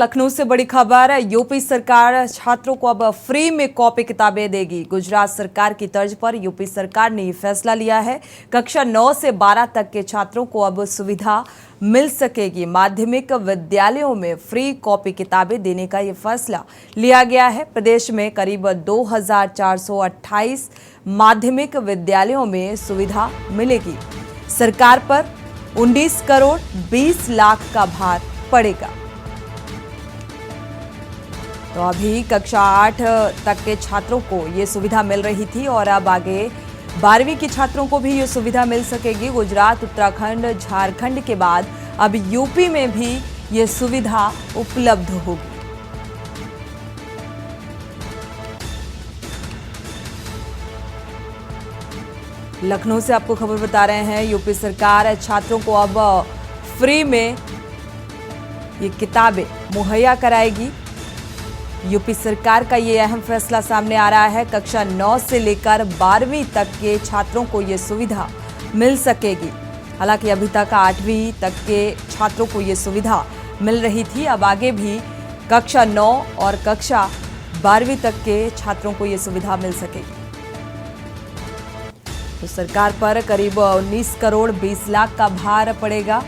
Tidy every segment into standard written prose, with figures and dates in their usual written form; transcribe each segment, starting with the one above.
लखनऊ से बड़ी खबर है। यूपी सरकार छात्रों को अब फ्री में कॉपी किताबें देगी। गुजरात सरकार की तर्ज पर यूपी सरकार ने ये फैसला लिया है। कक्षा 9 से 12 तक के छात्रों को अब सुविधा मिल सकेगी। माध्यमिक विद्यालयों में फ्री कॉपी किताबें देने का ये फैसला लिया गया है। प्रदेश में करीब 2428 माध्यमिक विद्यालयों में सुविधा मिलेगी। सरकार पर 19 करोड़ 20 लाख का भार पड़ेगा। तो अभी कक्षा 8 तक के छात्रों को ये सुविधा मिल रही थी और अब आगे 12वीं के छात्रों को भी ये सुविधा मिल सकेगी। गुजरात, उत्तराखंड, झारखंड के बाद अब यूपी में भी ये सुविधा उपलब्ध होगी। लखनऊ से आपको खबर बता रहे हैं, यूपी सरकार छात्रों को अब फ्री में ये किताबें मुहैया कराएगी। यूपी सरकार का ये अहम फैसला सामने आ रहा है। कक्षा 9 से लेकर 12वीं तक के छात्रों को ये सुविधा मिल सकेगी। हालांकि अभी तक 8वीं तक के छात्रों को ये सुविधा मिल रही थी। अब आगे भी कक्षा 9 और कक्षा 12वीं तक के छात्रों को ये सुविधा मिल सकेगी। तो सरकार पर करीब 19 करोड़ 20 लाख का भार पड़ेगा।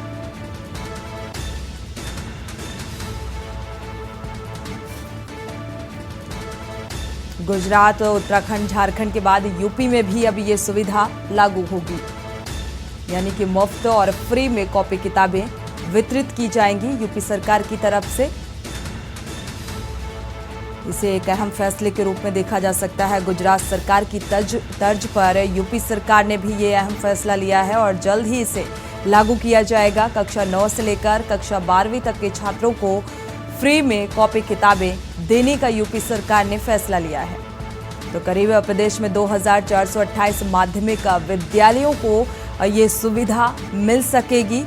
गुजरात, उत्तराखंड, झारखंड के बाद यूपी में भी अब ये सुविधा लागू होगी। यानी कि मुफ्त और फ्री में कॉपी किताबें वितरित की जाएंगी यूपी सरकार की तरफ से। इसे एक अहम फैसले के रूप में देखा जा सकता है। गुजरात सरकार की तर्ज पर यूपी सरकार ने भी ये अहम फैसला लिया है और जल्द ही इसे लागू किया जाएगा। कक्षा 9 से लेकर कक्षा 12वीं तक के छात्रों को फ्री में कॉपी किताबें देने का यूपी सरकार ने फैसला लिया है। तो करीब प्रदेश में 2428 माध्यमिक विद्यालयों को ये सुविधा मिल सकेगी।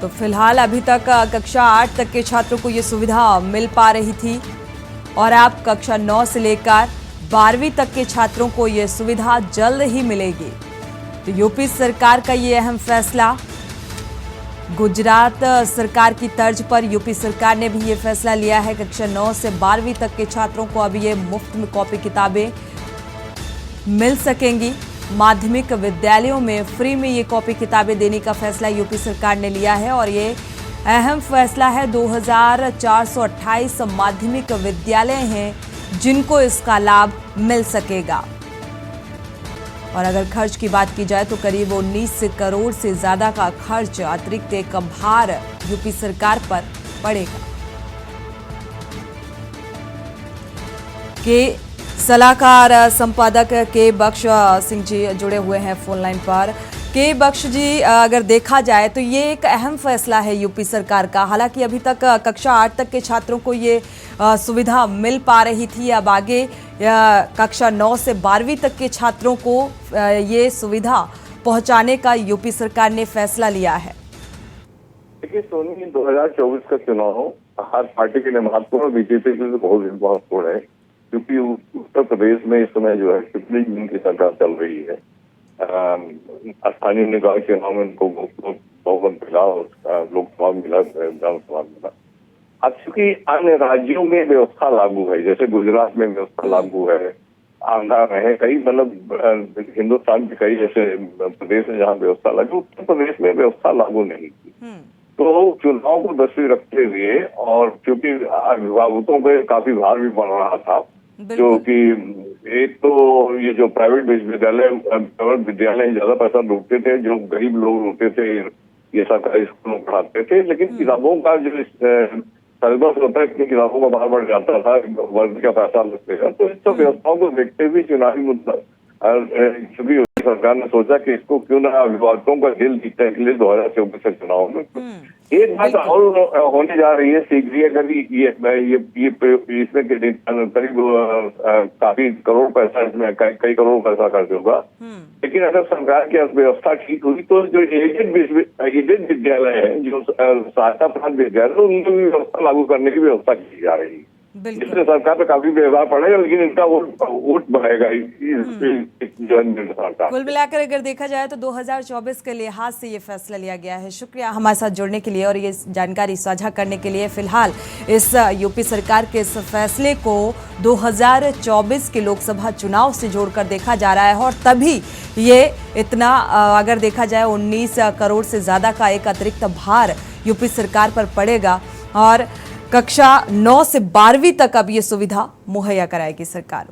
तो फिलहाल अभी तक कक्षा 8 तक के छात्रों को ये सुविधा मिल पा रही थी और अब कक्षा 9 से लेकर 12वीं तक के छात्रों को ये सुविधा जल्द ही मिलेगी। तो यूपी सरकार का ये अहम फैसला, गुजरात सरकार की तर्ज पर यूपी सरकार ने भी ये फैसला लिया है। कक्षा 9 से 12वीं तक के छात्रों को अब ये मुफ्त में कॉपी किताबें मिल सकेंगी। माध्यमिक विद्यालयों में फ्री में ये कॉपी किताबें देने का फैसला यूपी सरकार ने लिया है और ये अहम फैसला है। 2428 माध्यमिक विद्यालय हैं जिनको इसका लाभ मिल सकेगा। और अगर खर्च की बात की जाए तो करीब 19 करोड़ से ज्यादा का खर्च, अतिरिक्त एक भार यूपी सरकार पर पड़ेगा। के सलाहकार संपादक के बख्श सिंह जी जुड़े हुए हैं फोन लाइन पर। के बख्श जी, अगर देखा जाए तो ये एक अहम फैसला है यूपी सरकार का। हालांकि अभी तक कक्षा 8 तक के छात्रों को ये सुविधा मिल पा रही थी। अब आगे कक्षा 9 से 12वीं तक के छात्रों को ये सुविधा पहुंचाने का यूपी सरकार ने फैसला लिया है। देखिए सोनी, 2024 का चुनाव हर पार्टी के लिए महत्वपूर्ण, बीजेपी के लिए बहुत महत्वपूर्ण है क्योंकि उत्तर प्रदेश में इस समय जो है पिछली जून की सरकार चल रही है। स्थानीय निकाय चुनाव में उनको बहुमत मिला और लोकसभा मिला, विधानसभा मिला। अब चूंकि अन्य राज्यों में व्यवस्था लागू है, जैसे गुजरात में व्यवस्था लागू है, आंध्रा में है, कई मतलब हिंदुस्तान के कई ऐसे प्रदेश है जहाँ व्यवस्था लागू, उत्तर प्रदेश में व्यवस्था लागू नहीं थी। तो चुनाव को दृष्टि रखते हुए और क्योंकि अभिभावकों पे काफी भार भी पड़ रहा था, जो कि एक तो ये जो प्राइवेट विद्यालय ज्यादा पैसा लूटते थे, जो गरीब लोग लूटते थे, ये सरकारी स्कूलों में पढ़ाते थे, लेकिन किताबों का जो सिलेबस होता है, इतनी किताबों का बार बढ़ जाता था, वर्ग का पैसा लगते था। तो इन सब व्यवस्थाओं को देखते हुए चुनावी मुद्दा चूंकि सरकार ने सोचा कि इसको क्यों ना अभिभावकों का दिल जीतने के लिए 2024 के चुनाव में एक बात और होने जा रही है शीघ्र ही। अगर ये इसमें करीब काफी करोड़ पैसा, इसमें कई करोड़ पैसा खर्च होगा, लेकिन अगर सरकार की अर्थव्यवस्था ठीक हुई तो जो एडेड विद्यालय है, जो सहायता प्राप्त विद्यालय, उनकी भी व्यवस्था लागू करने की व्यवस्था की जा रही है। बिल्कुल। इससे सरकार पे काफी व्यवहार पड़ेगा, लेकिन इनका वोट बढ़ेगा सरकार। कुल मिलाकर अगर देखा जाए तो 2024 के लिहाज से ये फैसला लिया गया है। शुक्रिया हमारे साथ जुड़ने के लिए और ये जानकारी साझा करने के लिए। फिलहाल इस यूपी सरकार के इस फैसले को 2024 के लोकसभा चुनाव से जोड़कर देखा जा रहा है और तभी ये इतना अगर देखा जाए 19 करोड़ से ज्यादा का एक अतिरिक्त भार यूपी सरकार पर पड़ेगा और कक्षा 9 से 12वीं तक अब ये सुविधा मुहैया कराएगी सरकार।